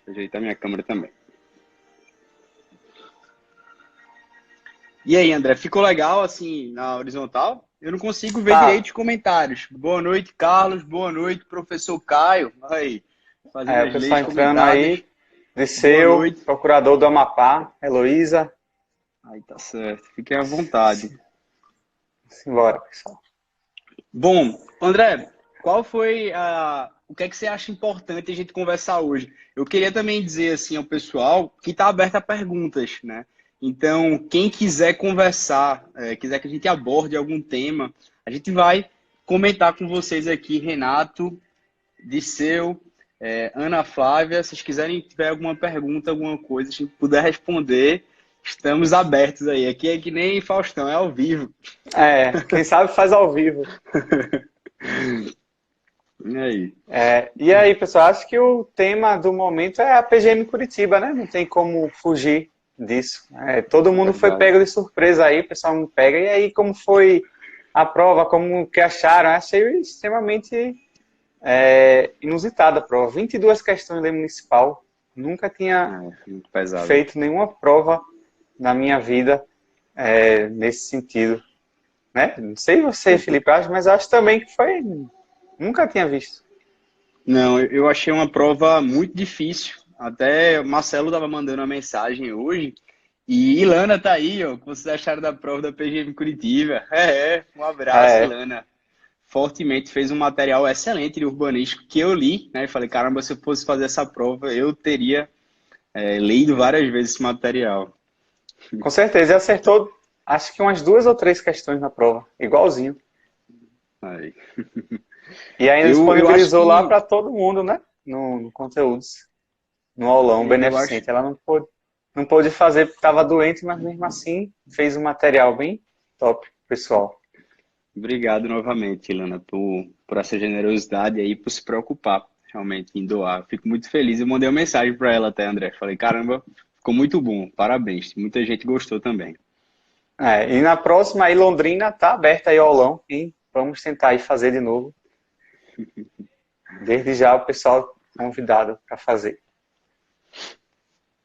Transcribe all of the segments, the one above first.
Ajeitar minha câmera também. E aí, André, ficou legal assim na horizontal? Eu não consigo ver Tá. direito os comentários. Boa noite, Carlos. Boa noite, professor Caio. Aí, fazendo O as pessoal leis entrando comentadas. aí. Boa Liceu, noite. procurador do Amapá, Heloísa. Aí tá certo. Fiquem à vontade. Simbora, pessoal. Bom, André, qual foi o que é que você acha importante a gente conversar hoje? Eu queria também dizer assim ao pessoal que está aberto a perguntas, né? Então, quem quiser conversar, quiser que a gente aborde algum tema, a gente vai comentar com vocês aqui, Renato, Disseu, Ana Flávia, se vocês quiserem tiver alguma pergunta, alguma coisa, se a gente puder responder, estamos abertos aí. Aqui é que nem Faustão, é ao vivo. Quem sabe faz ao vivo. E aí? E aí, pessoal, acho que o tema do momento é a PGM Curitiba, né? Não tem como fugir disso. Todo mundo foi Verdade. pego de surpresa aí, o pessoal me pega. E aí, como foi a prova? Como que acharam? Achei extremamente inusitada a prova. 22 questões de municipal. Nunca tinha Muito pesado. feito nenhuma prova na minha vida nesse sentido. Né? Não sei você, Eu tô- Felipe, mas acho também que foi. Nunca tinha visto. Não, eu achei uma prova muito difícil. Até o Marcelo estava mandando uma mensagem hoje. E Ilana tá aí, ó. O que vocês acharam da prova da PGM Curitiba? Um abraço, É, Ilana. Fortemente fez um material excelente de urbanístico que eu li, né? E falei, caramba, se eu fosse fazer essa prova, eu teria lido várias vezes esse material. com certeza. E acertou, acho que umas 2 ou 3 questões na prova. Igualzinho. Aí. E ainda Eu acho disponibilizou lá que. para todo mundo, né? No Conteúdos. No aulão Eu acho. beneficente. Ela não pôde fazer porque estava doente, mas mesmo assim fez um material bem top, pessoal. Obrigado novamente, Ilana, por essa generosidade aí, por se preocupar realmente em doar. Fico muito feliz. Eu mandei uma mensagem para ela até, André. Falei, caramba, ficou muito bom, parabéns. Muita gente gostou também. E na próxima aí, Londrina tá aberta aí ao aulão, hein? Vamos tentar aí fazer de novo. Desde já o pessoal convidado para fazer. Bom,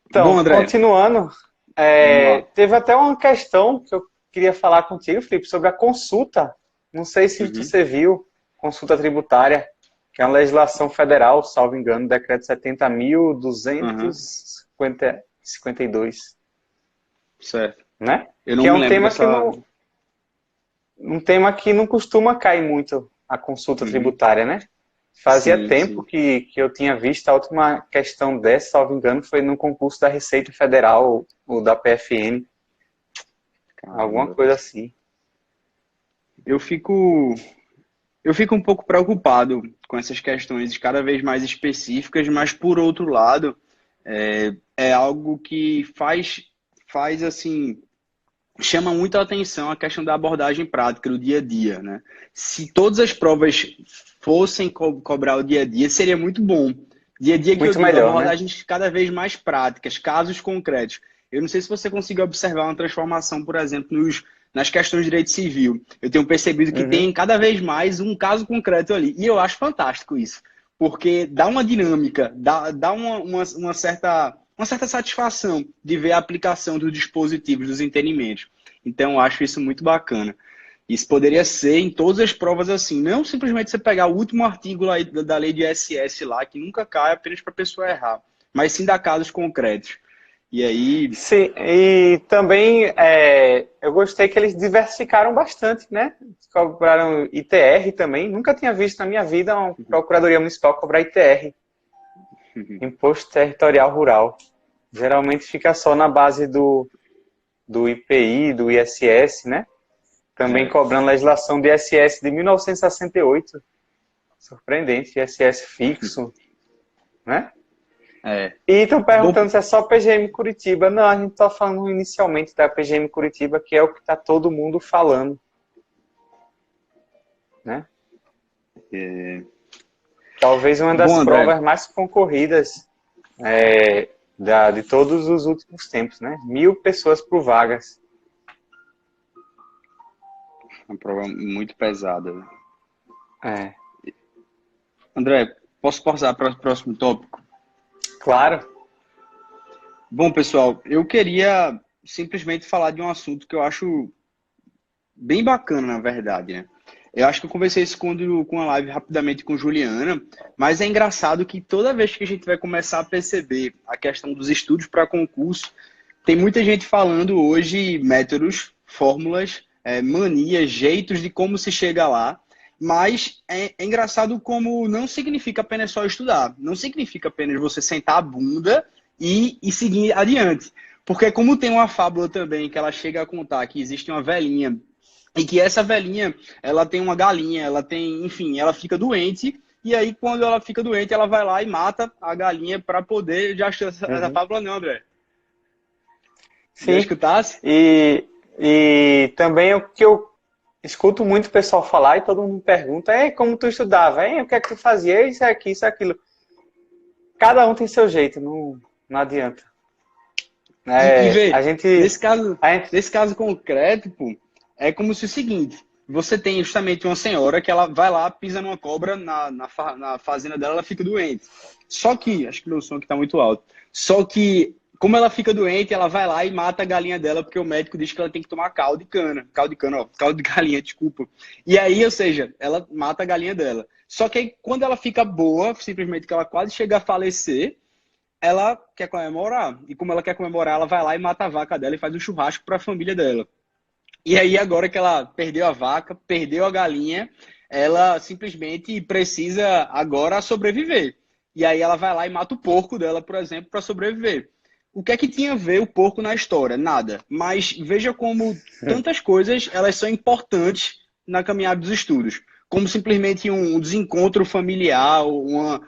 Então, André, continuando, vamos lá. teve até uma questão que eu queria falar contigo, Felipe, sobre a consulta. Não sei se Uhum, você viu, consulta tributária, que é uma legislação federal, salvo engano, decreto uhum, 70.252, certo. né? Eu não Que é me um lembro tema que dessa. não costuma cair muito a consulta Uhum, tributária, né? Fazia sim, tempo sim. que eu tinha visto a última questão dessa, salvo engano, foi no concurso da Receita Federal, ou da PFN, alguma Caramba. coisa assim. Eu fico, eu fico um pouco preocupado com essas questões cada vez mais específicas, mas por outro lado, é algo que faz assim chama muito a atenção a questão da abordagem prática do dia a dia, né? Se todas as provas fossem cobrar o dia a dia, seria muito bom. Dia a dia que eu Muito digo, melhor, né? abordagens cada vez mais práticas, casos concretos. Eu não sei se você conseguiu observar uma transformação, por exemplo, nas questões de direito civil. Eu tenho percebido que Uhum. tem cada vez mais um caso concreto ali. E eu acho fantástico isso, porque dá uma dinâmica, dá uma certa satisfação de ver a aplicação dos dispositivos, dos entendimentos. Então, eu acho isso muito bacana. Isso poderia ser em todas as provas assim, não simplesmente você pegar o último artigo lá da lei de SS lá, que nunca cai apenas para a pessoa errar, mas sim dar casos concretos. E aí, Sim, e também eu gostei que eles diversificaram bastante, né? Cobraram ITR também. Nunca tinha visto na minha vida uma Procuradoria Municipal cobrar ITR, Imposto Territorial Rural. Geralmente fica só na base do IPI, do ISS, né? Também é, cobrando legislação de ISS de 1968. Surpreendente, ISS fixo, né? é. E estão Bom, perguntando se é só PGM Curitiba. Não, a gente está falando inicialmente da PGM Curitiba, que é o que está todo mundo falando, né? Talvez uma bom, das André, provas mais concorridas de todos os últimos tempos, né? 1.000 pessoas por vagas. uma prova muito pesada. É, André, posso passar para o próximo tópico? claro. Bom, pessoal, eu queria simplesmente falar de um assunto que eu acho bem bacana, na verdade, né? Eu acho que eu conversei isso com a live rapidamente com Juliana, mas é engraçado que toda vez que a gente vai começar a perceber a questão dos estudos para concurso, tem muita gente falando hoje métodos, fórmulas, manias, jeitos de como se chega lá, mas é engraçado como não significa apenas só estudar, não significa apenas você sentar a bunda e seguir adiante. Porque como tem uma fábula também que ela chega a contar que existe uma velhinha e que essa velhinha, ela tem uma galinha, ela tem, enfim, ela fica doente, e aí quando ela fica doente, ela vai lá e mata a galinha para poder, já achou essa Uhum. fábula não, André? Já Sim, escutasse? e também o que eu escuto muito o pessoal falar e todo mundo me pergunta é como tu estudava, o que é que tu fazia, isso aqui, isso aquilo. Cada um tem seu jeito, não adianta. E A vê, gente, a gente, nesse caso concreto, pô, é como se o seguinte, você tem justamente uma senhora que ela vai lá, pisa numa cobra na fazenda dela, ela fica doente. Só que, acho que meu som aqui tá muito alto, só que, como ela fica doente, ela vai lá e mata a galinha dela, porque o médico diz que ela tem que tomar caldo de cana, ó, caldo de galinha, desculpa. E aí, ou seja, ela mata a galinha dela. Só que aí, quando ela fica boa, simplesmente que ela quase chega a falecer, ela quer comemorar. E como ela quer comemorar, ela vai lá e mata a vaca dela e faz um churrasco para a família dela. E aí, agora que ela perdeu a vaca, perdeu a galinha, ela simplesmente precisa agora sobreviver. E aí ela vai lá e mata o porco dela, por exemplo, para sobreviver. O que é que tinha a ver o porco na história? Nada. Mas veja como tantas coisas elas são importantes na caminhada dos estudos. Como simplesmente um desencontro familiar, uma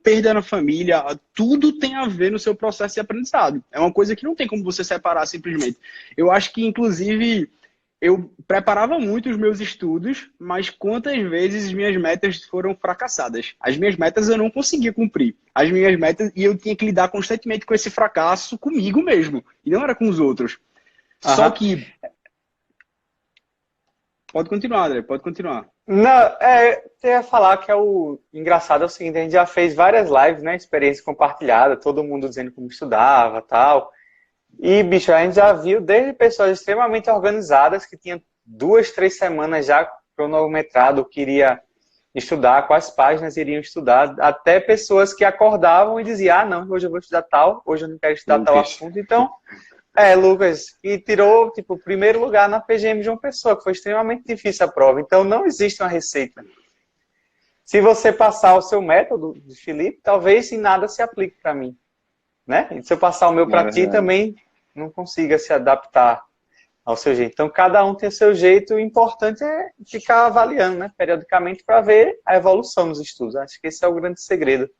perda na família, tudo tem a ver no seu processo de aprendizado. É uma coisa que não tem como você separar simplesmente. Eu acho que, inclusive, eu preparava muito os meus estudos, mas quantas vezes as minhas metas foram fracassadas? As minhas metas eu não conseguia cumprir. As minhas metas, e eu tinha que lidar constantemente com esse fracasso comigo mesmo, e não era com os outros. Só aham. que. Pode continuar, André, pode continuar. Não, eu ia falar que é o engraçado é o seguinte, a gente já fez várias lives, né, experiência compartilhada, todo mundo dizendo como estudava, tal. E, bicho, a gente já viu desde pessoas extremamente organizadas que tinham 2, 3 semanas já cronometrado, queria estudar, quais páginas iriam estudar, até pessoas que acordavam e diziam, ah, não, hoje eu vou estudar tal, hoje eu não quero estudar tal Lucas. assunto. Então, Lucas, e tirou, tipo, o primeiro lugar na PGM de uma pessoa, que foi extremamente difícil a prova. Então, não existe uma receita. Se você passar o seu método de Felipe, talvez em nada se aplique para mim, né? E se eu passar o meu É para ti, verdade. também não consiga se adaptar ao seu jeito. Então, cada um tem o seu jeito, e o importante é ficar avaliando, né, periodicamente, para ver a evolução nos estudos. Acho que esse é o grande segredo.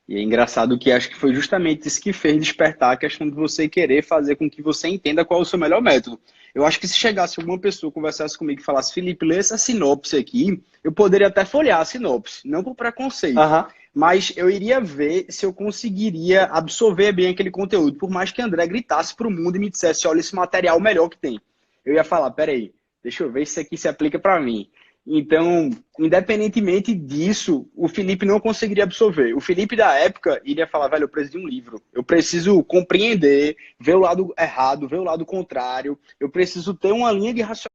E é engraçado que acho que foi justamente isso que fez despertar a questão de você querer fazer com que você entenda qual é o seu melhor método. Eu acho que se chegasse alguma pessoa, conversasse comigo e falasse, Felipe, lê essa sinopse aqui, eu poderia até folhear a sinopse, não por preconceito. Aham, Mas eu iria ver se eu conseguiria absorver bem aquele conteúdo. Por mais que André gritasse para o mundo e me dissesse, olha, esse material é o melhor que tem. Eu ia falar, peraí, deixa eu ver se isso aqui se aplica para mim. Então, independentemente disso, o Felipe não conseguiria absorver. O Felipe da época iria falar, velho, eu preciso de um livro. Eu preciso compreender, ver o lado errado, ver o lado contrário. Eu preciso ter uma linha de raciocínio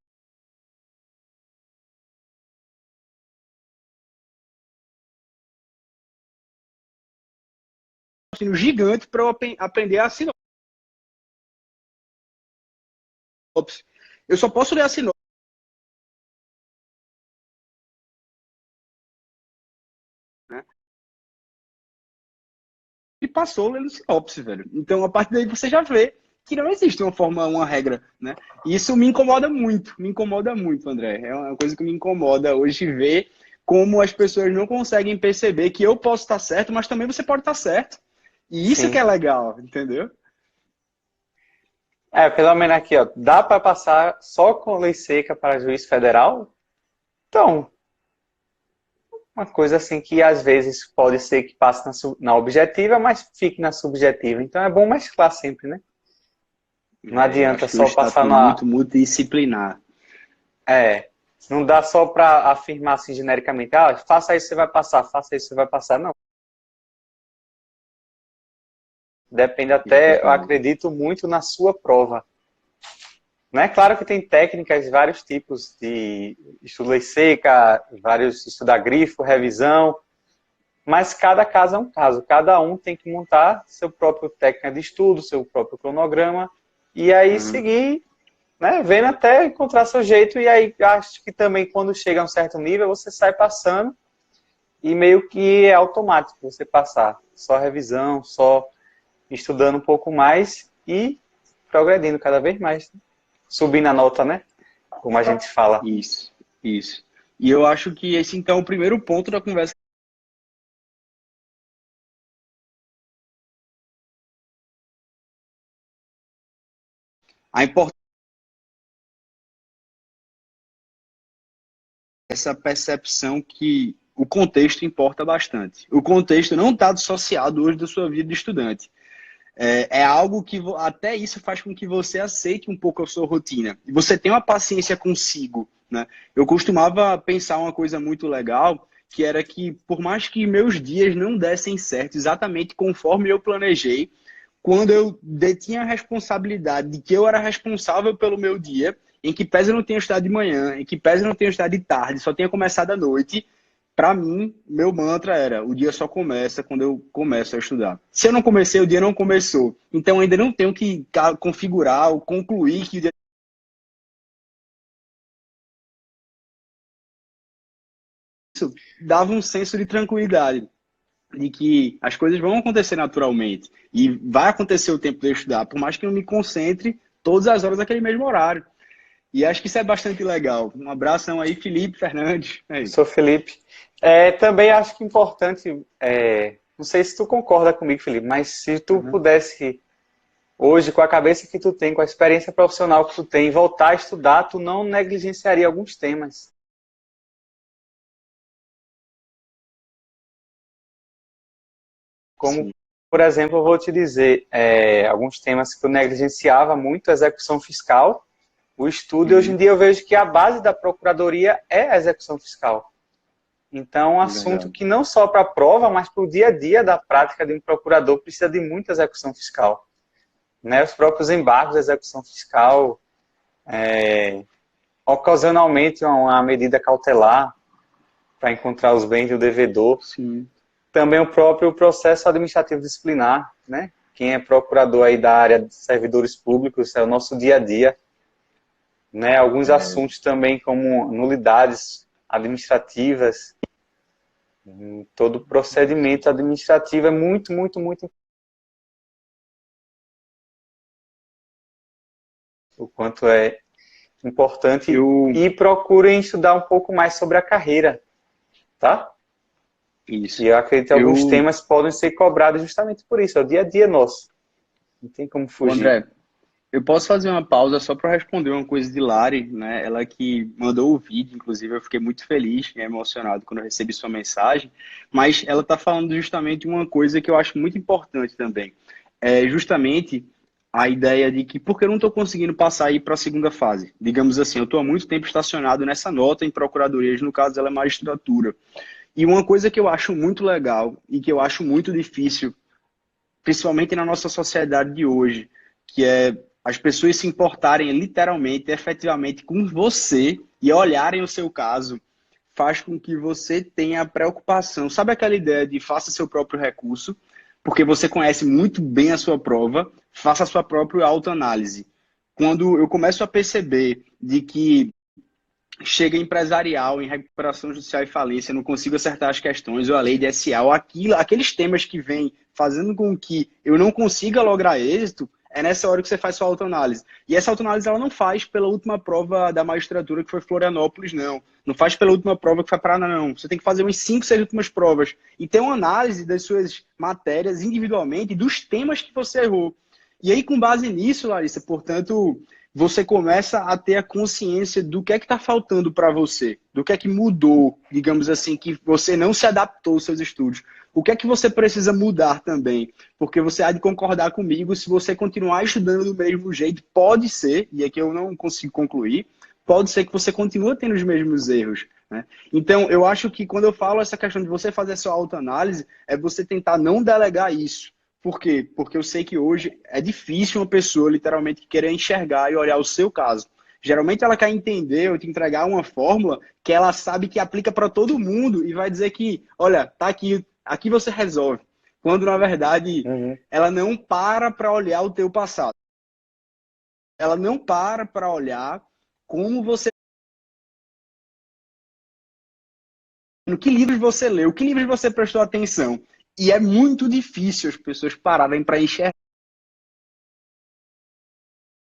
gigante para eu aprender a sinopse. Eu só posso ler a sinopse. Né? E passou lendo sinopse, velho. Então, a partir daí você já vê que não existe uma forma, uma regra, né? E isso me incomoda muito, André. É uma coisa que me incomoda hoje ver como as pessoas não conseguem perceber que eu posso estar certo, mas também você pode estar certo. E isso que é sim. legal, entendeu? Pelo menos aqui, ó, dá para passar só com lei seca para juiz federal? Então, uma coisa assim que às vezes pode ser que passe na objetiva, mas fique na subjetiva. Então é bom mesclar sempre, né? Não Eu adianta acho que só hoje está passar tudo na. muito multidisciplinar. É, não dá só para afirmar assim genericamente, ah, faça isso, você vai passar, faça isso, você vai passar. Não. Depende até, eu Exatamente. acredito, muito na sua prova. Não é claro que tem técnicas, vários tipos de estudo lei seca, vários estudar grifo, revisão, mas cada caso é um caso. Cada um tem que montar seu próprio técnica de estudo, seu próprio cronograma, e aí Uhum. seguir, né, vendo até encontrar seu jeito, e aí acho que também quando chega a um certo nível, você sai passando, e meio que é automático você passar. Só revisão, só estudando um pouco mais e progredindo cada vez mais. Subindo a nota, né? Como a gente fala. Isso, isso. E eu acho que esse, então, é o primeiro ponto da conversa. A importância dessa percepção que o contexto importa bastante. O contexto não está dissociado hoje da sua vida de estudante. É algo que até isso faz com que você aceite um pouco a sua rotina. E você tem uma paciência consigo, né? Eu costumava pensar uma coisa muito legal, que era que por mais que meus dias não dessem certo exatamente conforme eu planejei, quando eu detinha a responsabilidade de que eu era responsável pelo meu dia, em que pese eu não tenha estudado de manhã, em que pese eu não tenha estudado de tarde, só tenha começado à noite, para mim, meu mantra era: o dia só começa quando eu começo a estudar. Se eu não comecei, o dia não começou. Então, ainda não tenho que configurar ou concluir que o dia dava um senso de tranquilidade, de que as coisas vão acontecer naturalmente. E vai acontecer o tempo de eu estudar, por mais que eu me concentre todas as horas daquele mesmo horário. E acho que isso é bastante legal. Um abração aí, Felipe Fernandes. Aí. Sou Felipe. Também acho que importante, não sei se tu concorda comigo, Felipe, mas se tu Uhum. pudesse, hoje, com a cabeça que tu tem, com a experiência profissional que tu tem, voltar a estudar, tu não negligenciaria alguns temas. Como, Sim, por exemplo, eu vou te dizer, alguns temas que eu negligenciava muito, a execução fiscal, o estudo, e hoje em uhum. dia eu vejo que a base da procuradoria é a execução fiscal. Então, um É assunto verdade. que não só para a prova, mas para o dia a dia da prática de um procurador precisa de muita execução fiscal. Né? Os próprios embargos da execução fiscal, ocasionalmente uma medida cautelar para encontrar os bens do devedor. Sim. Também o próprio processo administrativo disciplinar, né? Quem é procurador aí da área de servidores públicos é o nosso dia a dia. Né? Alguns É, assuntos também como nulidades administrativas, todo procedimento administrativo é muito, muito, muito o quanto é importante eu. e procurem estudar um pouco mais sobre a carreira, tá? Que Isso. eu acredito que alguns Eu. temas podem ser cobrados justamente por isso, é o dia a dia nosso, não tem como Ô, fugir. André, eu posso fazer uma pausa só para responder uma coisa de Lari, né? Ela que mandou o vídeo, inclusive eu fiquei muito feliz e emocionado quando eu recebi sua mensagem, mas ela está falando justamente uma coisa que eu acho muito importante também. É justamente a ideia de que, porque eu não estou conseguindo passar aí para a segunda fase? Digamos assim, eu estou há muito tempo estacionado nessa nota em procuradorias, no caso dela é magistratura. E uma coisa que eu acho muito legal e que eu acho muito difícil, principalmente na nossa sociedade de hoje, que é as pessoas se importarem literalmente, efetivamente com você e olharem o seu caso, faz com que você tenha a preocupação. Sabe aquela ideia de faça seu próprio recurso, porque você conhece muito bem a sua prova, faça a sua própria autoanálise. Quando eu começo a perceber de que chega empresarial, em recuperação judicial e falência, não consigo acertar as questões, ou a lei de SA, ou aqueles temas que vêm fazendo com que eu não consiga lograr êxito, é nessa hora que você faz sua autoanálise. E essa autoanálise ela não faz pela última prova da magistratura, que foi Florianópolis, não. Não faz pela última prova que foi Paraná, não. Você tem que fazer umas 5, 6 últimas provas. E ter uma análise das suas matérias individualmente, dos temas que você errou. E aí, com base nisso, Larissa, portanto, você começa a ter a consciência do que é que está faltando para você, do que é que mudou, digamos assim, que você não se adaptou aos seus estudos. O que é que você precisa mudar também? Porque você há de concordar comigo, se você continuar estudando do mesmo jeito, pode ser, e aqui eu não consigo concluir, pode ser que você continue tendo os mesmos erros. Né? Então, eu acho que quando eu falo essa questão de você fazer a sua autoanálise, é você tentar não delegar isso. Por quê? Porque eu sei que hoje é difícil uma pessoa literalmente querer enxergar e olhar o seu caso. Geralmente ela quer entender ou te entregar uma fórmula que ela sabe que aplica para todo mundo e vai dizer que, olha, tá aqui, aqui você resolve. Quando na verdade Uhum. ela não para olhar o teu passado. Ela não para olhar como você, no que livros você leu, que livros você prestou atenção. E é muito difícil as pessoas pararem para enxergar,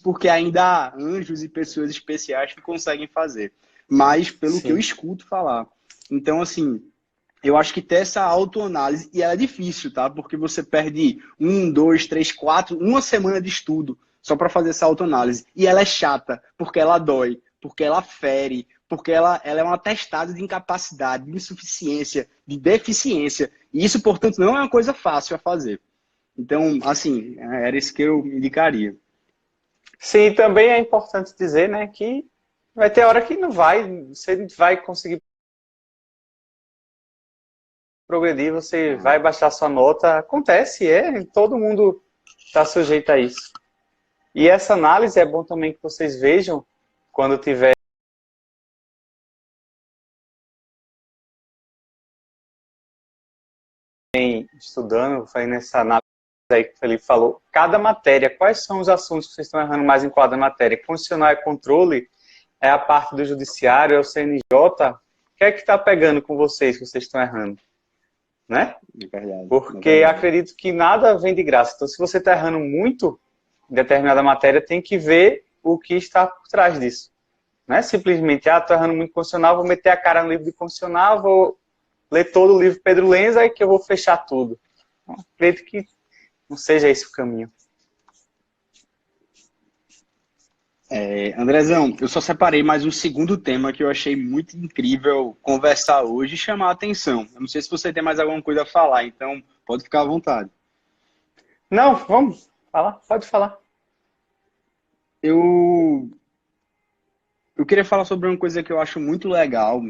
porque ainda há anjos e pessoas especiais que conseguem fazer. Mas pelo que eu Sim. escuto falar. Então, assim, eu acho que ter essa autoanálise, e ela é difícil, tá? Porque você perde 1, 2, 3, 4, uma semana de estudo só para fazer essa autoanálise. E ela é chata, porque ela dói, porque ela fere, porque ela é um atestado de incapacidade, de insuficiência, de deficiência. E isso, portanto, não é uma coisa fácil a fazer. Então, assim, era isso que eu indicaria. Sim, também é importante dizer, né, que vai ter hora que não vai, você vai conseguir progredir, você vai baixar sua nota. Acontece, todo mundo está sujeito a isso. E essa análise é bom também que vocês vejam quando tiver estudando, fazendo essa análise aí que o Felipe falou. Cada matéria, quais são os assuntos que vocês estão errando mais em cada matéria? Constitucional e controle é a parte do judiciário, é o CNJ. O que é que está pegando com vocês que vocês estão errando? Né? É verdade, é Porque verdade. acredito que nada vem de graça. Então, se você está errando muito em determinada matéria, tem que ver o que está por trás disso. Não é simplesmente, estou errando muito constitucional, vou meter a cara no livro de constitucional, vou ler todo o livro Pedro Lenza e que eu vou fechar tudo. Então, acredito que não seja esse o caminho. Andrezão, eu só separei mais um segundo tema que eu achei muito incrível conversar hoje e chamar a atenção. Eu não sei se você tem mais alguma coisa a falar, então pode ficar à vontade. Não, vamos falar, pode falar. Eu, eu queria falar sobre uma coisa que eu acho muito legal,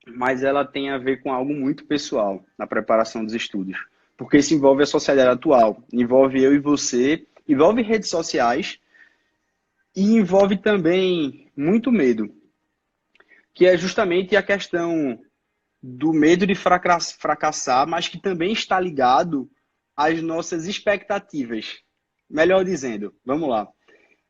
mas ela tem a ver com algo muito pessoal na preparação dos estudos. Porque isso envolve a sociedade atual, envolve eu e você, envolve redes sociais e envolve também muito medo, que é justamente a questão do medo de fracassar, mas que também está ligado às nossas expectativas. Melhor dizendo, vamos lá.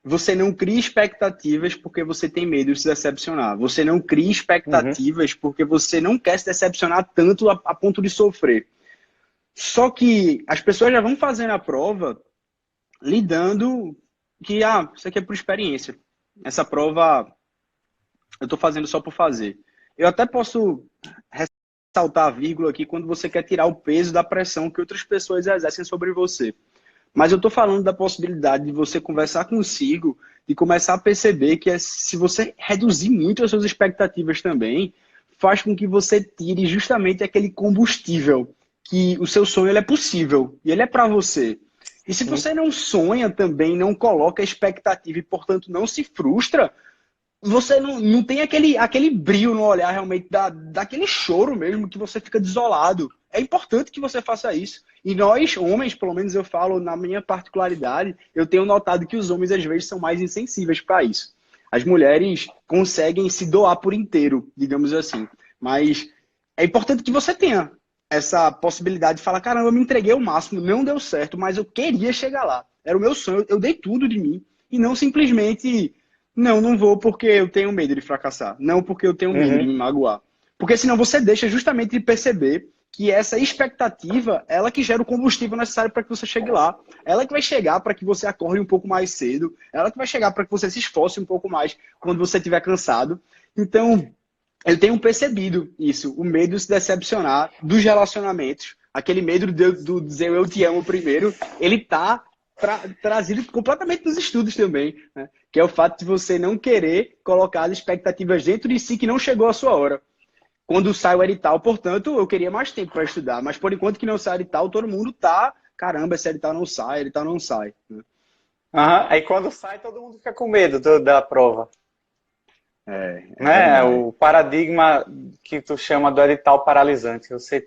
Você não cria expectativas porque você tem medo de se decepcionar. Você não cria Uhum. expectativas porque você não quer se decepcionar tanto a ponto de sofrer. Só que as pessoas já vão fazendo a prova lidando que, isso aqui é por experiência. Essa prova eu estou fazendo só por fazer. Eu até posso ressaltar a vírgula aqui quando você quer tirar o peso da pressão que outras pessoas exercem sobre você. Mas eu estou falando da possibilidade de você conversar consigo e começar a perceber que se você reduzir muito as suas expectativas também, faz com que você tire justamente aquele combustível que o seu sonho ele é possível e ele é para você. E se Sim. você não sonha também, não coloca expectativa e, portanto, não se frustra, você não tem aquele brilho no olhar realmente, daquele choro mesmo, que você fica desolado. É importante que você faça isso. E nós, homens, pelo menos eu falo na minha particularidade, eu tenho notado que os homens às vezes são mais insensíveis para isso. As mulheres conseguem se doar por inteiro, digamos assim. Mas é importante que você tenha essa possibilidade de falar, caramba, eu me entreguei ao máximo, não deu certo, mas eu queria chegar lá. Era o meu sonho, eu dei tudo de mim. E não simplesmente não vou porque eu tenho medo de fracassar. Não porque eu tenho medo de Uhum. me magoar. Porque senão você deixa justamente de perceber que essa expectativa, ela que gera o combustível necessário para que você chegue lá. Ela que vai chegar para que você acorde um pouco mais cedo. Ela que vai chegar para que você se esforce um pouco mais quando você estiver cansado. Então, eu tenho percebido isso, o medo de se decepcionar dos relacionamentos, aquele medo do dizer eu te amo primeiro, ele tá trazido completamente dos estudos também, né? Que é o fato de você não querer colocar as expectativas dentro de si que não chegou a sua hora. Quando sai o edital, portanto, eu queria mais tempo para estudar, mas por enquanto que não sai o edital, todo mundo tá, caramba, esse edital não sai, edital não sai, né? Uhum. Aí quando sai, todo mundo fica com medo da prova. É Né? verdade. O paradigma que tu chama do edital paralisante. Você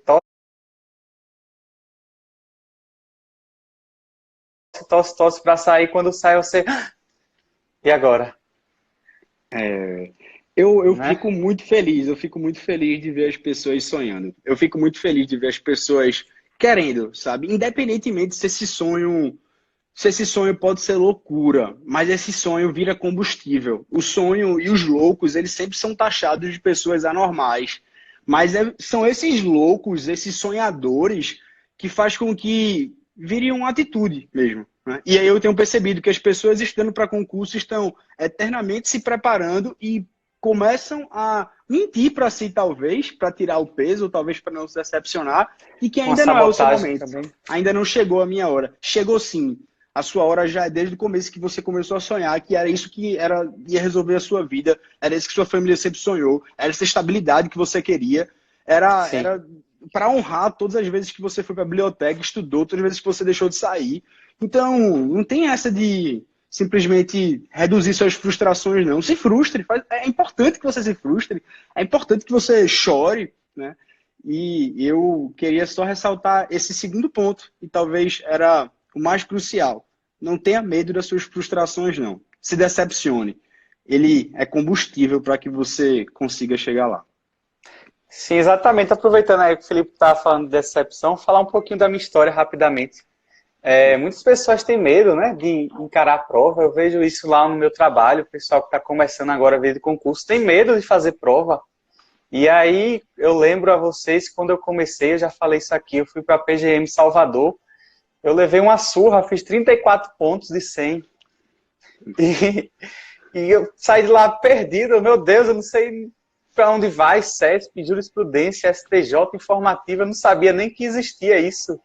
tosse para sair. Quando sai, você... E agora? Eu Né? fico muito feliz de ver as pessoas sonhando. Eu fico muito feliz de ver as pessoas querendo, sabe? Independentemente se esse sonho pode ser loucura, mas esse sonho vira combustível. O sonho e os loucos, eles sempre são taxados de pessoas anormais. Mas são esses loucos, esses sonhadores, que faz com que vire uma atitude mesmo, né? E aí eu tenho percebido que as pessoas estando para concurso estão eternamente se preparando e começam a mentir para si, talvez, para tirar o peso, ou talvez para não se decepcionar, e que Uma ainda não é o seu sabotagem momento. também. Ainda não chegou a minha hora. Chegou sim. A sua hora já é desde o começo que você começou a sonhar, que era isso que ia resolver a sua vida, era isso que sua família sempre sonhou, era essa estabilidade que você queria, Sim. era para honrar todas as vezes que você foi para a biblioteca, estudou, todas as vezes que você deixou de sair. Então, não tem essa de simplesmente reduzir suas frustrações, não. Se frustre. É importante que você se frustre. É importante que você chore, né? E eu queria só ressaltar esse segundo ponto, e talvez era o mais crucial. Não tenha medo das suas frustrações, não. Se decepcione. Ele é combustível para que você consiga chegar lá. Sim, exatamente. Aproveitando aí que o Felipe estava falando de decepção, falar um pouquinho da minha história rapidamente. Muitas pessoas têm medo, né, de encarar a prova. Eu vejo isso lá no meu trabalho. O pessoal que está começando agora a ver de concurso tem medo de fazer prova. E aí eu lembro a vocês que quando eu comecei, eu já falei isso aqui, eu fui para a PGM Salvador, eu levei uma surra, fiz 34 pontos de 100. E, e eu saí de lá perdido, meu Deus, eu não sei para onde vai, CESP, jurisprudência, STJ, informativa, eu não sabia nem que existia isso.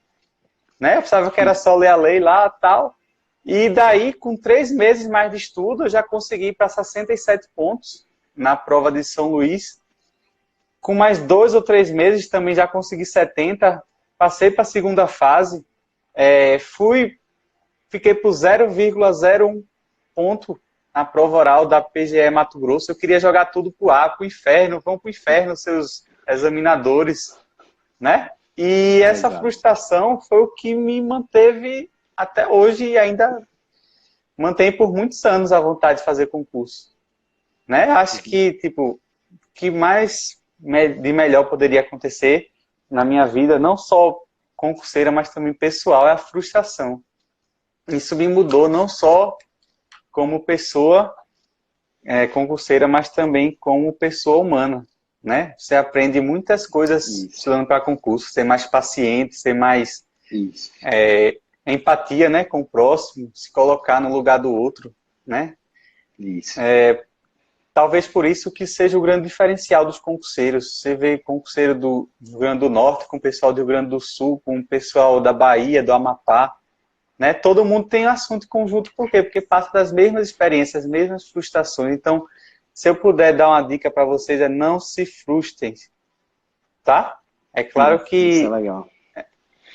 Né? Eu pensava que era só ler a lei lá e tal. E daí, com 3 meses mais de estudo, eu já consegui ir para 67 pontos na prova de São Luís. Com mais 2 ou 3 meses também já consegui 70. Passei para a segunda fase. Fiquei por 0,01 ponto na prova oral da PGE Mato Grosso. Eu queria jogar tudo pro ar, pro inferno. Vão pro inferno, seus examinadores, né? E essa frustração foi o que me manteve até hoje e ainda mantém por muitos anos a vontade de fazer concurso, né? Acho que, tipo, o que mais de melhor poderia acontecer na minha vida, não só concurseira, mas também pessoal, é a frustração. Isso me mudou não só como pessoa concurseira, mas também como pessoa humana, né? Você aprende muitas coisas estudando para concurso, ser mais paciente, ser mais empatia, né, com o próximo, se colocar no lugar do outro, né? Isso. Talvez por isso que seja o grande diferencial dos concurseiros. Você vê concurseiro do Rio Grande do Norte com o pessoal do Rio Grande do Sul, com o pessoal da Bahia, do Amapá, né? Todo mundo tem um assunto em conjunto, por quê? Porque passa das mesmas experiências, as mesmas frustrações. Então, se eu puder dar uma dica para vocês, é não se frustrem, tá? É claro Isso é legal.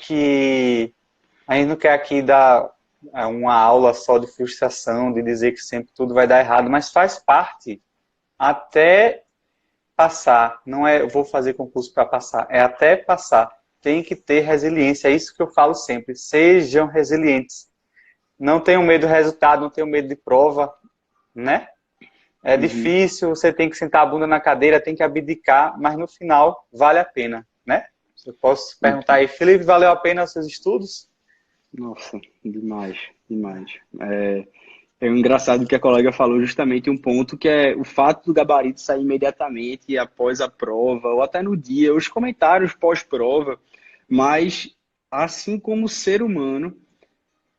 que a gente não quer aqui dar uma aula só de frustração, de dizer que sempre tudo vai dar errado, mas faz parte até passar. Não é eu vou fazer concurso para passar, é até passar. Tem que ter resiliência, é isso que eu falo sempre. Sejam resilientes. Não tenham medo do resultado, não tenham medo de prova, né? É difícil, você tem que sentar a bunda na cadeira, tem que abdicar, mas no final vale a pena, né? Eu posso perguntar aí, Felipe, valeu a pena os seus estudos? Nossa, demais, demais. É engraçado que a colega falou justamente um ponto que é o fato do gabarito sair imediatamente após a prova, ou até no dia, os comentários pós-prova, mas assim como ser humano,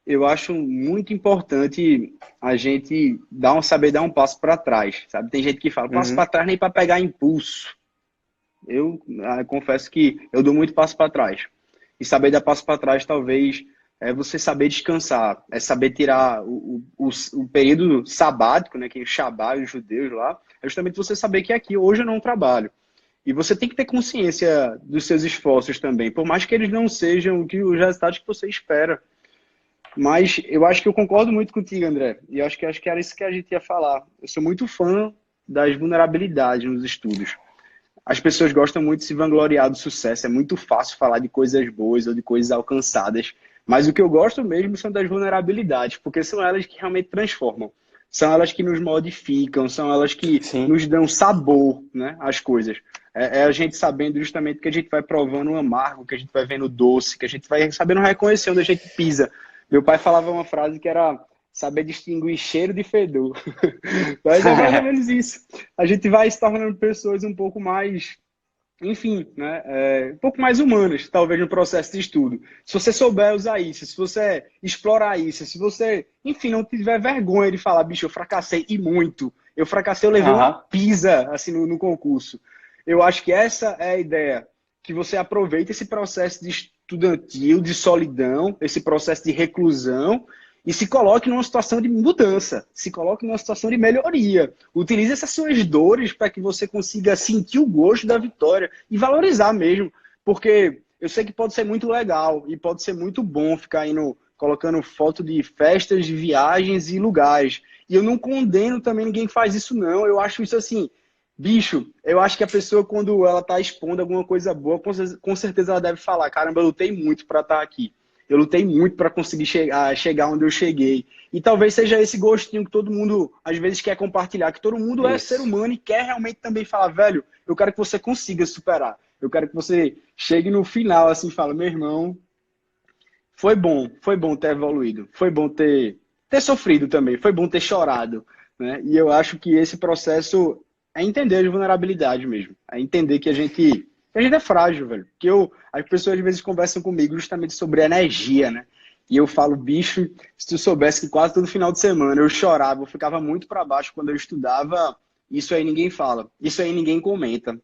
eu acho muito importante a gente saber dar um passo para trás, sabe? Tem gente que fala, passo para trás nem para pegar impulso. Eu confesso que eu dou muito passo para trás. E saber dar passo para trás, talvez, é você saber descansar, é saber tirar o período sabático, né, que é o Shabá, os judeus lá, é justamente você saber que aqui hoje eu não trabalho. E você tem que ter consciência dos seus esforços também, por mais que eles não sejam os resultados que você espera. Mas eu acho que eu concordo muito contigo, André. E eu acho que era isso que a gente ia falar. Eu sou muito fã das vulnerabilidades nos estudos. As pessoas gostam muito de se vangloriar do sucesso. É muito fácil falar de coisas boas ou de coisas alcançadas. Mas o que eu gosto mesmo são das vulnerabilidades, porque são elas que realmente transformam. São elas que nos modificam, são elas que Sim. nos dão sabor, né, às coisas. É a gente sabendo justamente que a gente vai provando o amargo, que a gente vai vendo o doce, que a gente vai sabendo reconhecer onde a gente pisa. Meu pai falava uma frase que era saber distinguir cheiro de fedor. Mas é mais ou menos isso. A gente vai se tornando pessoas um pouco mais, enfim, né, um pouco mais humanas, talvez, no processo de estudo. Se você souber usar isso, se você explorar isso, se você, enfim, não tiver vergonha de falar, bicho, eu fracassei e muito. Eu fracassei, eu levei uma Aham. pisa, assim, no concurso. Eu acho que essa é a ideia, que você aproveita esse processo de estudantil, de solidão, esse processo de reclusão, e se coloque numa situação de mudança, se coloque numa situação de melhoria. Utilize essas suas dores para que você consiga sentir o gosto da vitória e valorizar mesmo, porque eu sei que pode ser muito legal e pode ser muito bom ficar indo colocando foto de festas, de viagens e lugares. E eu não condeno também ninguém que faz isso, não. Eu acho isso assim, bicho, eu acho que a pessoa, quando ela tá expondo alguma coisa boa, com certeza ela deve falar, caramba, eu lutei muito para estar aqui. Eu lutei muito para conseguir chegar onde eu cheguei. E talvez seja esse gostinho que todo mundo, às vezes, quer compartilhar, que todo mundo é ser Isso. humano e quer realmente também falar, velho, eu quero que você consiga superar. Eu quero que você chegue no final, assim, e fala, meu irmão, foi bom ter evoluído, foi bom ter sofrido também, foi bom ter chorado, né? E eu acho que esse processo é entender as vulnerabilidades mesmo, é entender que a gente é frágil, velho. As pessoas às vezes conversam comigo justamente sobre energia, né? E eu falo, bicho, se tu soubesse que quase todo final de semana eu chorava, eu ficava muito para baixo quando eu estudava, isso aí ninguém fala, isso aí ninguém comenta.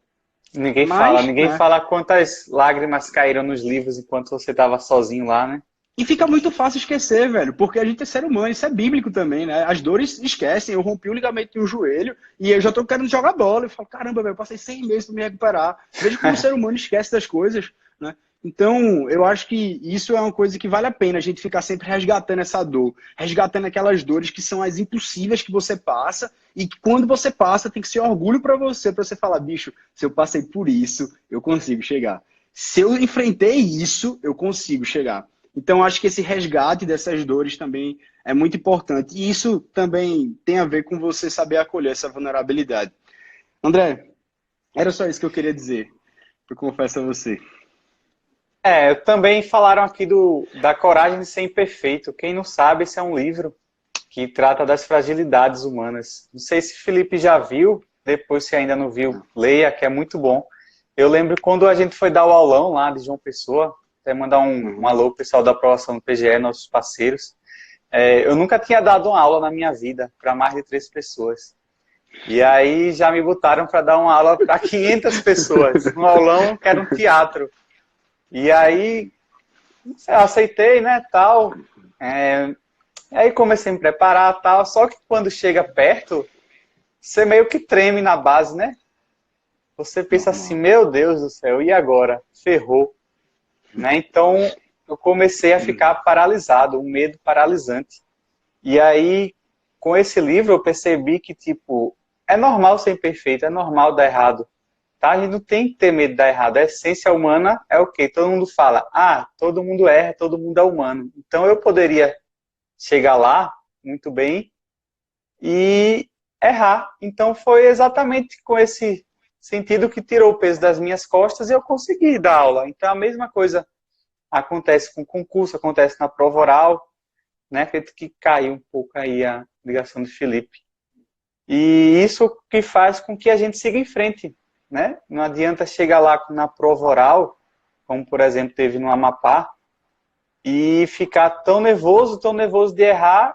Mas, Ninguém né? fala quantas lágrimas caíram nos livros enquanto você estava sozinho lá, né? E fica muito fácil esquecer, velho, porque a gente é ser humano, isso é bíblico também, né? As dores esquecem. Eu rompi o ligamento de um joelho e eu já tô querendo jogar bola. Eu falo, caramba, velho, eu passei 100 meses para me recuperar. Veja como o ser humano esquece das coisas, né? Então, eu acho que isso é uma coisa que vale a pena a gente ficar sempre resgatando essa dor, resgatando aquelas dores que são as impossíveis que você passa e que quando você passa tem que ser orgulho para você falar, bicho, se eu passei por isso, eu consigo chegar. Se eu enfrentei isso, eu consigo chegar. Então, acho que esse resgate dessas dores também é muito importante. E isso também tem a ver com você saber acolher essa vulnerabilidade. André, era só isso que eu queria dizer. Eu confesso a você. Também falaram aqui da coragem de ser imperfeito. Quem não sabe, esse é um livro que trata das fragilidades humanas. Não sei se Felipe já viu, depois se ainda não viu, leia, que é muito bom. Eu lembro quando a gente foi dar o aulão lá de João Pessoa, até mandar um Uhum. alô pro pessoal da aprovação do PGE, nossos parceiros. Eu nunca tinha dado uma aula na minha vida para mais de 3 pessoas. E aí já me botaram para dar uma aula para 500 pessoas, um aulão que era um teatro. E aí eu aceitei, né, tal. É, aí comecei a me preparar, tal. Só que quando chega perto, você meio que treme na base, né? Você pensa assim, Normal. meu Deus do céu, e agora? Ferrou, né? Então eu comecei a ficar paralisado, um medo paralisante. E aí, com esse livro, eu percebi que, tipo, é normal ser imperfeito, é normal dar errado. Tá? A gente não tem que ter medo de dar errado. A essência humana é o quê? Todo mundo fala, todo mundo erra, todo mundo é humano. Então eu poderia chegar lá, muito bem, e errar. Então foi exatamente com esse sentido que tirou o peso das minhas costas e eu consegui dar aula. Então a mesma coisa acontece com o concurso, acontece na prova oral, né? Feito que caiu um pouco aí a ligação do Felipe. E isso que faz com que a gente siga em frente, né? Não adianta chegar lá na prova oral, como por exemplo teve no Amapá, e ficar tão nervoso de errar,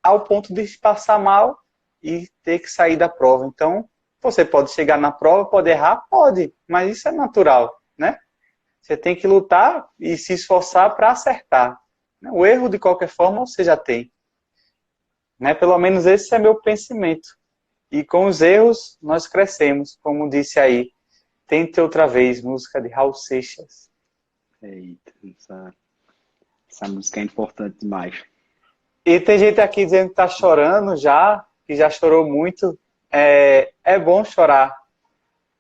ao ponto de passar mal e ter que sair da prova. Então, você pode chegar na prova, pode errar, pode, mas isso é natural, né? Você tem que lutar e se esforçar para acertar. O erro, de qualquer forma, você já tem, né? Pelo menos esse é meu pensamento. E com os erros, nós crescemos, como disse aí. Tente outra vez, música de Raul Seixas. Eita, essa música é importante demais. E tem gente aqui dizendo que está chorando já, que já chorou muito. É bom chorar,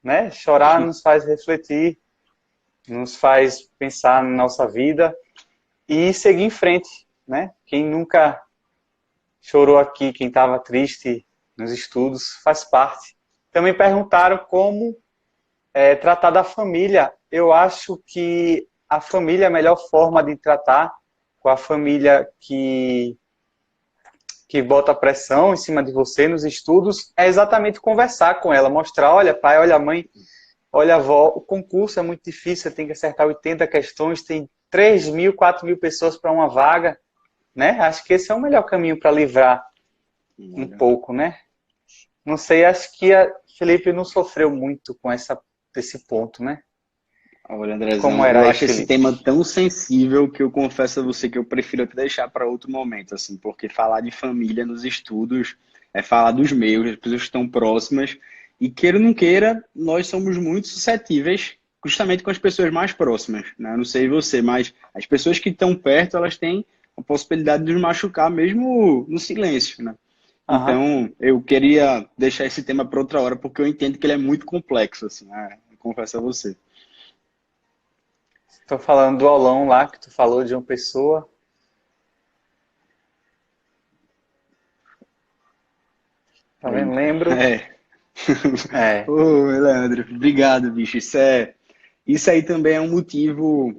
né? Chorar nos faz refletir, nos faz pensar na nossa vida. e seguir em frente, né? Quem nunca chorou aqui, quem estava triste nos estudos, faz parte. Também perguntaram como tratar da família. Eu acho que a família é a melhor forma de tratar com a família que bota pressão em cima de você nos estudos, é exatamente conversar com ela, mostrar, olha pai, olha mãe, olha avó, o concurso é muito difícil, você tem que acertar 80 questões, tem 3.000, 4.000 pessoas para uma vaga, né? Acho que esse é o melhor caminho para livrar um pouco, né? Não sei, acho que a Felipe não sofreu muito com esse ponto, né? Olha, Como Andrezão, era eu aí, acho esse Felipe? tema tão sensível que eu confesso a você que eu prefiro até deixar para outro momento, assim, porque falar de família nos estudos é falar dos meus, das pessoas que estão próximas, e queira ou não queira, nós somos muito suscetíveis justamente com as pessoas mais próximas, né? Eu não sei você, mas as pessoas que estão perto, elas têm a possibilidade de nos machucar mesmo no silêncio, né? Aham. Então, eu queria deixar esse tema para outra hora, porque eu entendo que ele é muito complexo, assim, né? Eu confesso a você. Estou falando do aulão lá, que tu falou de uma pessoa. Tá vendo? Lembro. É. É. Ô, Leandro, obrigado, bicho. Isso aí também é um motivo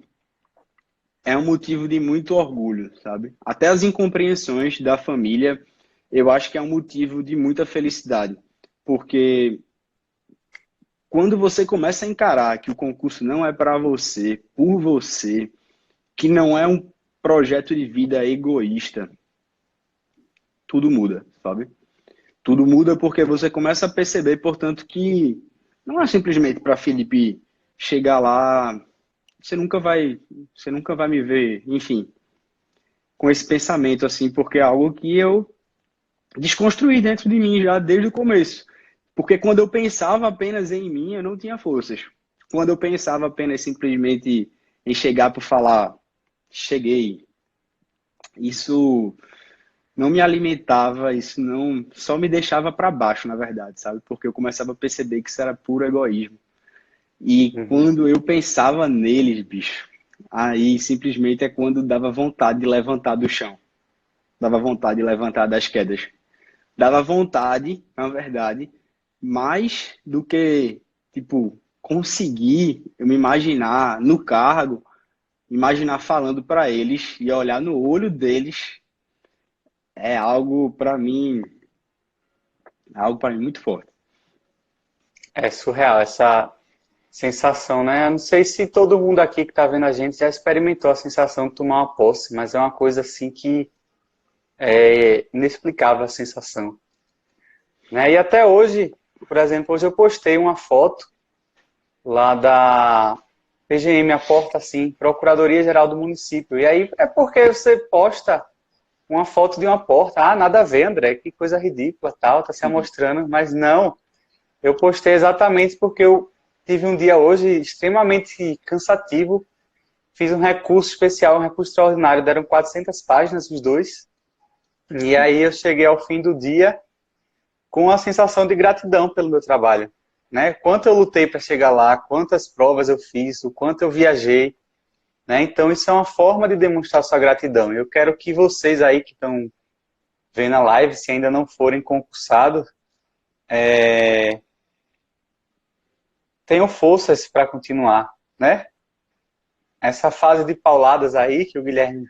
de muito orgulho, sabe? Até as incompreensões da família, eu acho que é um motivo de muita felicidade, porque quando você começa a encarar que o concurso não é para você, por você, que não é um projeto de vida egoísta, tudo muda, sabe? Tudo muda porque você começa a perceber, portanto, que não é simplesmente para Felipe chegar lá, você nunca vai, você nunca vai me ver, enfim, com esse pensamento assim, porque é algo que eu desconstruí dentro de mim já desde o começo. Porque quando eu pensava apenas em mim, eu não tinha forças. Quando eu pensava apenas simplesmente em chegar para falar, cheguei, isso não me alimentava, isso não só me deixava para baixo, na verdade, sabe? Porque eu começava a perceber que isso era puro egoísmo. E Uhum. quando eu pensava neles, bicho, aí simplesmente é quando dava vontade de levantar do chão, dava vontade de levantar das quedas. Dava vontade, na verdade, mais do que, tipo, conseguir eu me imaginar no cargo, imaginar falando para eles e olhar no olho deles é algo para mim muito forte. É surreal essa sensação, né? Eu não sei se todo mundo aqui que está vendo a gente já experimentou a sensação de tomar uma posse, mas é uma coisa assim que é inexplicável a sensação, né? E até hoje, por exemplo, hoje eu postei uma foto lá da PGM, a porta assim, Procuradoria Geral do Município. E aí é porque você posta uma foto de uma porta, ah, nada a ver, André, que coisa ridícula, tal, tá se amostrando, mas não, eu postei exatamente porque eu tive um dia hoje extremamente cansativo, fiz um recurso especial, um recurso extraordinário, deram 400 páginas os dois, e aí eu cheguei ao fim do dia com a sensação de gratidão pelo meu trabalho, né? Quanto eu lutei para chegar lá, quantas provas eu fiz, o quanto eu viajei, né? Então isso é uma forma de demonstrar sua gratidão. Eu quero que vocês aí que estão vendo a live, se ainda não forem concursados, tenham forças para continuar, né? Essa fase de pauladas aí que o Guilherme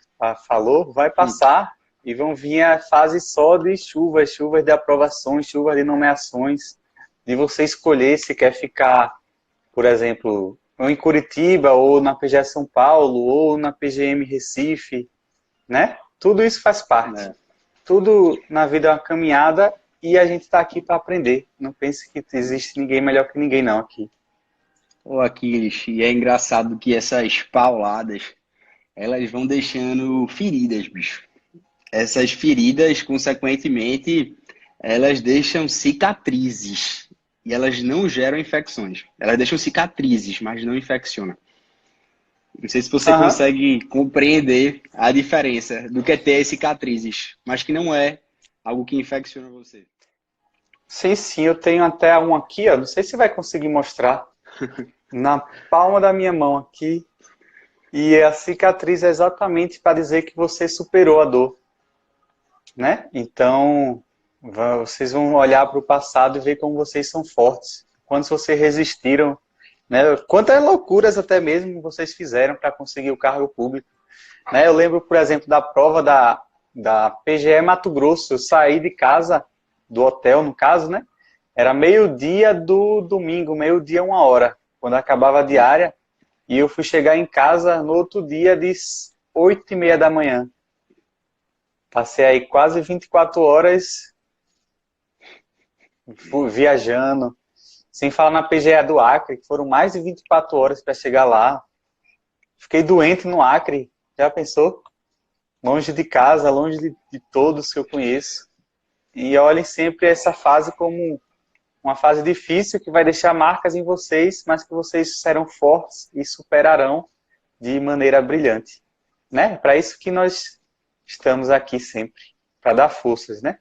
falou vai passar e vão vir a fase só de chuvas, chuvas de aprovações, chuvas de nomeações, de você escolher se quer ficar, por exemplo, ou em Curitiba, ou na PGE São Paulo, ou na PGM Recife, né? Tudo isso faz parte. É. Tudo na vida é uma caminhada e a gente está aqui para aprender. Não pense que existe ninguém melhor que ninguém não aqui. Ô, Aquiles, e é engraçado que essas pauladas, elas vão deixando feridas, bicho. Essas feridas, consequentemente, elas deixam cicatrizes. E elas não geram infecções. Elas deixam cicatrizes, mas não infeccionam. Não sei se você Aham. consegue compreender a diferença do que é ter as cicatrizes, mas que não é algo que infecciona você. Sim, sim, eu tenho até um aqui, ó. Não sei se vai conseguir mostrar. Na palma da minha mão aqui, E a cicatriz é exatamente para dizer que você superou a dor, né? Então, vocês vão olhar para o passado e ver como vocês são fortes. Quantos vocês resistiram, né? Quantas loucuras até mesmo vocês fizeram para conseguir o cargo público. Né? Eu lembro, por exemplo, da prova da PGE Mato Grosso. Eu saí de casa, do hotel, no caso, né? Era meio-dia do domingo, meio-dia, 1 hora, quando acabava a diária. E eu fui chegar em casa no outro dia de 8h30 da manhã. Passei aí quase 24 horas viajando. Sem falar na PGE do Acre, que foram mais de 24 horas para chegar lá. Fiquei doente no Acre, já pensou? Longe de casa, longe de todos que eu conheço. E olhem sempre essa fase como uma fase difícil que vai deixar marcas em vocês, mas que vocês serão fortes e superarão de maneira brilhante. Né? Para isso que nós estamos aqui sempre, para dar forças, né?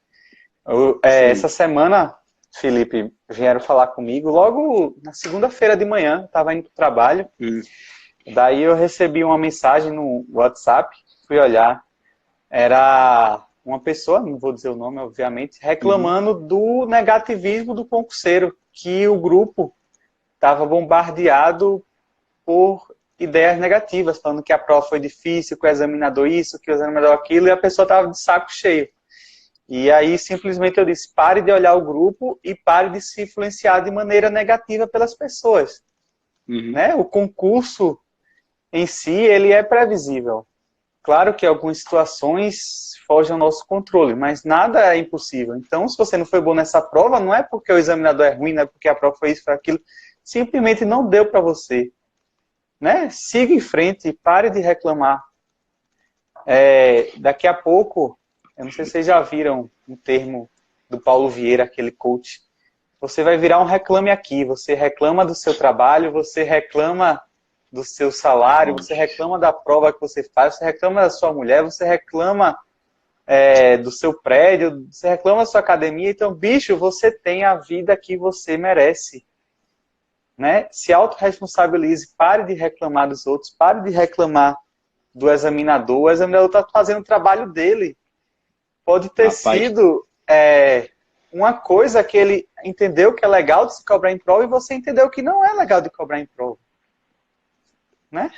Essa semana, Felipe, vieram falar comigo, logo na segunda-feira de manhã, estava indo para o trabalho, daí eu recebi uma mensagem no WhatsApp, fui olhar, era uma pessoa, não vou dizer o nome, obviamente, reclamando do negativismo do concurseiro, que o grupo estava bombardeado por ideias negativas, falando que a prova foi difícil, que o examinador isso, que o examinador aquilo, e a pessoa estava de saco cheio. E aí, simplesmente, eu disse, pare de olhar o grupo e pare de se influenciar de maneira negativa pelas pessoas. Né? O concurso em si, ele é previsível. Claro que algumas situações fogem ao nosso controle, mas nada é impossível. Então, se você não foi bom nessa prova, não é porque o examinador é ruim, não é porque a prova foi isso, foi aquilo. Simplesmente não deu para você. Né? Siga em frente, pare de reclamar. Daqui a pouco, eu não sei se vocês já viram um termo do Paulo Vieira, aquele coach. Você vai virar um reclame aqui. Você reclama do seu trabalho, você reclama do seu salário, você reclama da prova que você faz, você reclama da sua mulher, você reclama do seu prédio, você reclama da sua academia. Então, bicho, você tem a vida que você merece. Né? Se autorresponsabilize, pare de reclamar dos outros, pare de reclamar do examinador. O examinador está fazendo o trabalho dele. Pode ter sido uma coisa que ele entendeu que é legal de se cobrar em prova e você entendeu que não é legal de cobrar em prova. Né?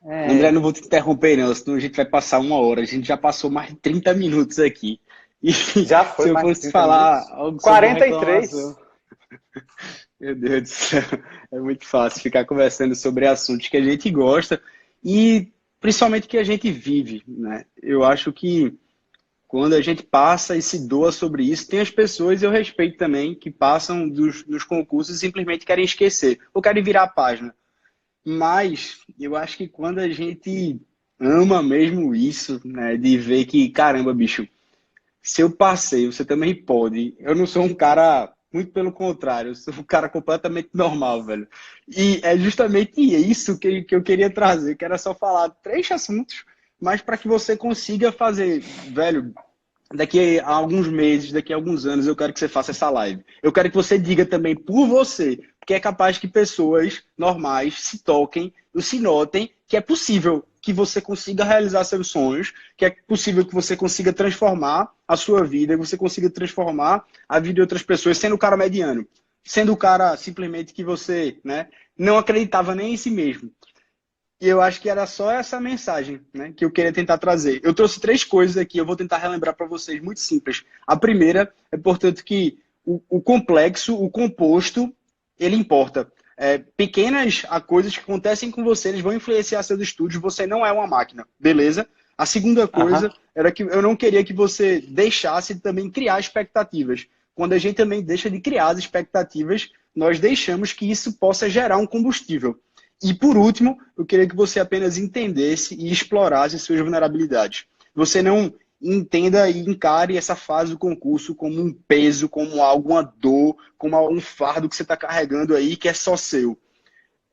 André, não vou te interromper não, senão a gente vai passar 1 hora. A gente já passou mais de 30 minutos aqui. E já foi se eu mais fosse falar minutos. algo sobre 43. Meu Deus do céu, é muito fácil ficar conversando sobre assuntos que a gente gosta e principalmente que a gente vive, né? Eu acho que quando a gente passa e se doa sobre isso, tem as pessoas, eu respeito também, que passam dos concursos e simplesmente querem esquecer, ou querem virar a página. Mas eu acho que quando a gente ama mesmo isso, né, de ver que, caramba, bicho, se eu passei, você também pode. Eu não sou um cara, muito pelo contrário, eu sou um cara completamente normal, velho. E é justamente isso que eu queria trazer, que era só falar 3 assuntos, mas para que você consiga fazer, velho, daqui a alguns meses, daqui a alguns anos, eu quero que você faça essa live. Eu quero que você diga também por você, porque é capaz que pessoas normais se toquem, se notem que é possível que você consiga realizar seus sonhos, que é possível que você consiga transformar a sua vida, que você consiga transformar a vida de outras pessoas, sendo o cara mediano, sendo o cara simplesmente que você, né, não acreditava nem em si mesmo. E eu acho que era só essa mensagem, né, que eu queria tentar trazer. Eu trouxe 3 coisas aqui, eu vou tentar relembrar para vocês, muito simples. A primeira é, portanto, que o complexo, o composto, ele importa. Pequenas coisas que acontecem com você, eles vão influenciar seus estudos, você não é uma máquina, beleza? A segunda coisa era que eu não queria que você deixasse de também criar expectativas. Quando a gente também deixa de criar as expectativas, nós deixamos que isso possa gerar um combustível. E por último, eu queria que você apenas entendesse e explorasse suas vulnerabilidades. Você não entenda e encare essa fase do concurso como um peso, como alguma dor, como um fardo que você está carregando aí que é só seu.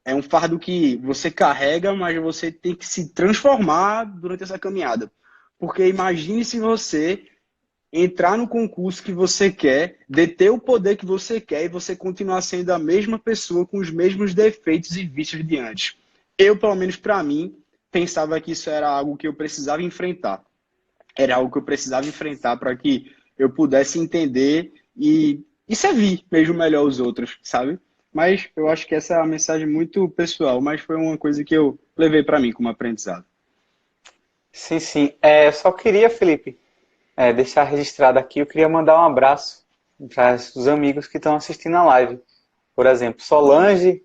É um fardo que você carrega, mas você tem que se transformar durante essa caminhada. Porque imagine se você entrar no concurso que você quer, deter o poder que você quer e você continuar sendo a mesma pessoa com os mesmos defeitos e vícios de antes. Eu, pelo menos para mim, pensava que isso era algo que eu precisava enfrentar. Era algo que eu precisava enfrentar para que eu pudesse entender e servir mesmo melhor os outros, sabe? Mas eu acho que essa é uma mensagem muito pessoal, mas foi uma coisa que eu levei para mim como aprendizado. Sim, sim. Eu só queria, Felipe, deixar registrado aqui, eu queria mandar um abraço para os amigos que estão assistindo a live. Por exemplo, Solange,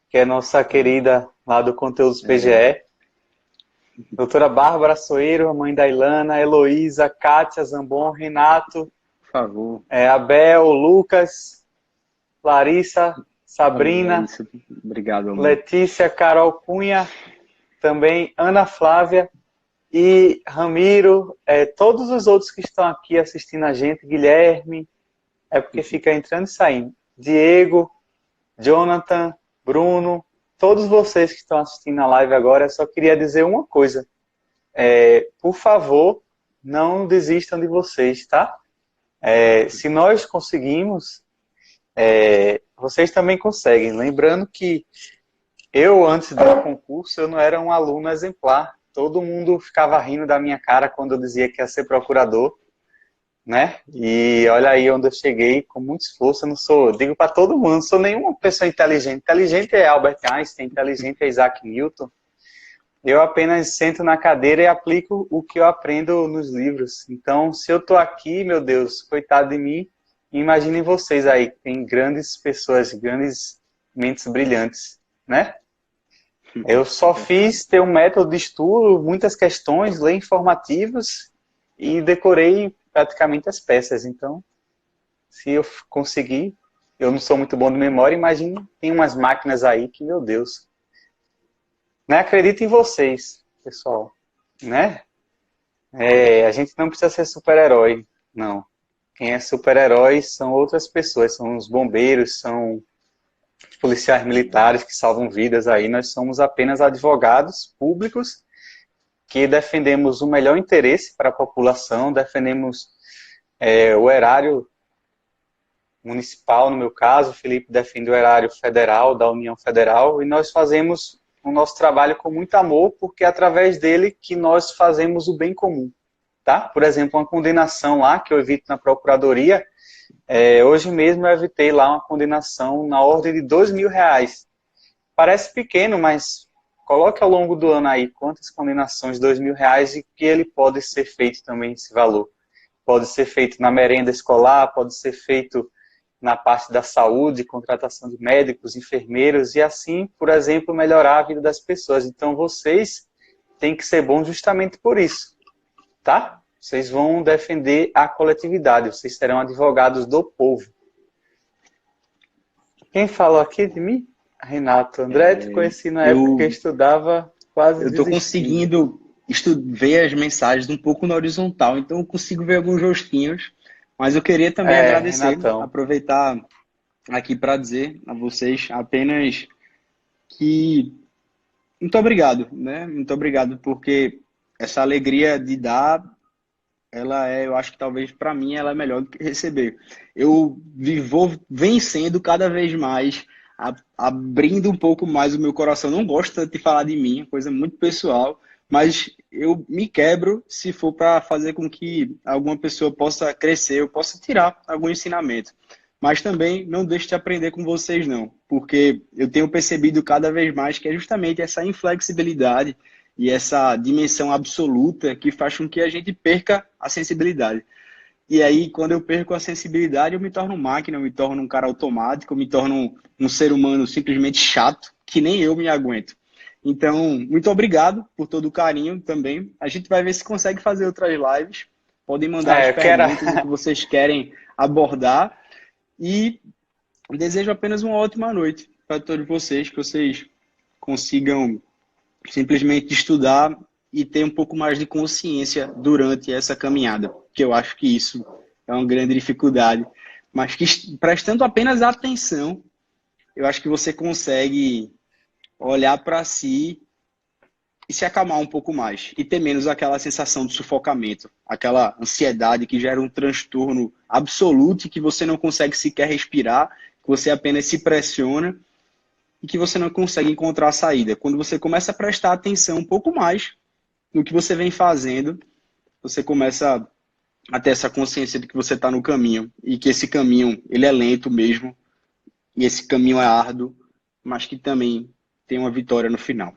que é nossa querida lá do Conteúdos PGE. Doutora Bárbara Soeiro, a mãe da Ilana, Heloísa, Kátia, Zambon, Renato, Por favor. Abel, Lucas, Larissa, Sabrina, obrigado, amor. Letícia, Carol Cunha, também Ana Flávia e Ramiro, todos os outros que estão aqui assistindo a gente, Guilherme, porque fica entrando e saindo, Diego, Jonathan, Bruno, todos vocês que estão assistindo a live agora, eu só queria dizer uma coisa. Por favor, não desistam de vocês, tá? Se nós conseguimos, vocês também conseguem. Lembrando que eu, antes do concurso, eu não era um aluno exemplar. Todo mundo ficava rindo da minha cara quando eu dizia que ia ser procurador, né? E olha aí onde eu cheguei, com muito esforço. Eu não sou, digo para todo mundo, não sou nenhuma pessoa inteligente. Inteligente é Albert Einstein, inteligente é Isaac Newton. Eu apenas sento na cadeira e aplico o que eu aprendo nos livros. Então, se eu estou aqui, meu Deus, coitado de mim, imaginem vocês aí, que tem grandes pessoas, grandes mentes brilhantes, né? Eu só fiz ter um método de estudo, muitas questões, ler informativos e decorei praticamente as peças. Então, se eu conseguir, eu não sou muito bom de memória, imagine, tem umas máquinas aí que, meu Deus. Né? Acredito em vocês, pessoal. Né? A gente não precisa ser super-herói, não. Quem é super-herói são outras pessoas, são os bombeiros, são policiais militares que salvam vidas aí. Nós somos apenas advogados públicos que defendemos o melhor interesse para a população, defendemos o erário municipal, no meu caso, o Felipe defende o erário federal, da União Federal, e nós fazemos o nosso trabalho com muito amor, porque é através dele que nós fazemos o bem comum, tá? Por exemplo, uma condenação lá, que eu evito na Procuradoria, hoje mesmo eu evitei lá uma condenação na ordem de R$2.000. Parece pequeno, mas coloque ao longo do ano aí quantas condenações de R$2.000 e que ele pode ser feito também esse valor. Pode ser feito na merenda escolar, pode ser feito na parte da saúde, contratação de médicos, enfermeiros e assim, por exemplo, melhorar a vida das pessoas. Então vocês têm que ser bons justamente por isso, tá? Vocês vão defender a coletividade, vocês serão advogados do povo. Quem falou aqui de mim? Renato André, te conheci na época que eu estudava quase. Eu estou conseguindo ver as mensagens um pouco na horizontal, então eu consigo ver alguns rostinhos, mas eu queria também agradecer, Renatão. Aproveitar aqui para dizer a vocês apenas que muito obrigado, né? Muito obrigado, porque essa alegria de dar, eu acho que talvez para mim ela é melhor do que receber. Eu vou vencendo cada vez mais, abrindo um pouco mais o meu coração. Não gosto tanto de falar de mim, é coisa muito pessoal, mas eu me quebro se for para fazer com que alguma pessoa possa crescer, eu possa tirar algum ensinamento. Mas também não deixe de aprender com vocês, não, porque eu tenho percebido cada vez mais que é justamente essa inflexibilidade e essa dimensão absoluta que faz com que a gente perca a sensibilidade. E aí, quando eu perco a sensibilidade, eu me torno máquina, eu me torno um cara automático, eu me torno um ser humano simplesmente chato, que nem eu me aguento. Então, muito obrigado por todo o carinho também. A gente vai ver se consegue fazer outras lives. Podem mandar as perguntas que vocês querem abordar. E desejo apenas uma ótima noite para todos vocês, que vocês consigam simplesmente estudar e ter um pouco mais de consciência durante essa caminhada, que eu acho que isso é uma grande dificuldade, mas que prestando apenas atenção, eu acho que você consegue olhar para si e se acalmar um pouco mais, e ter menos aquela sensação de sufocamento, aquela ansiedade que gera um transtorno absoluto e que você não consegue sequer respirar, que você apenas se pressiona e que você não consegue encontrar a saída. Quando você começa a prestar atenção um pouco mais no que você vem fazendo, você começa a ter essa consciência de que você está no caminho e que esse caminho ele é lento mesmo e esse caminho é árduo, mas que também tem uma vitória no final.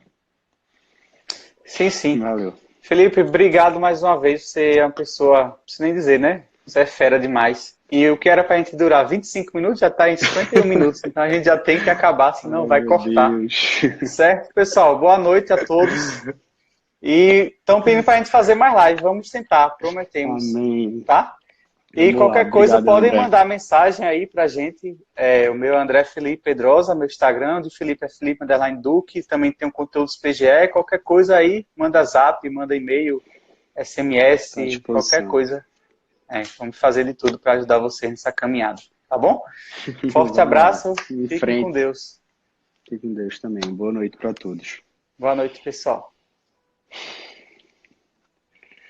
Sim, sim. Valeu. Felipe, obrigado mais uma vez. Você é uma pessoa, não preciso nem dizer, né? Você é fera demais. E o que era pra gente durar 25 minutos já está em 51 minutos. Então a gente já tem que acabar, senão vai cortar. Deus. Certo, pessoal? Boa noite a todos. E estão pedindo para a gente fazer mais live. Vamos tentar, prometemos. Amém. Tá? E Vamos qualquer lá. coisa Obrigado, podem André. mandar mensagem aí pra gente. O meu é André Felipe Pedrosa, meu Instagram, de Felipe é Felipe _ Duque. Também tem um conteúdo dos PGE. Qualquer coisa aí, manda zap, manda e-mail, SMS, Tá à disposição. qualquer coisa. Vamos fazer de tudo para ajudar você nessa caminhada. Tá bom? Forte abraço. Fiquem com Deus. Fiquem com Deus também. Boa noite para todos. Boa noite, pessoal.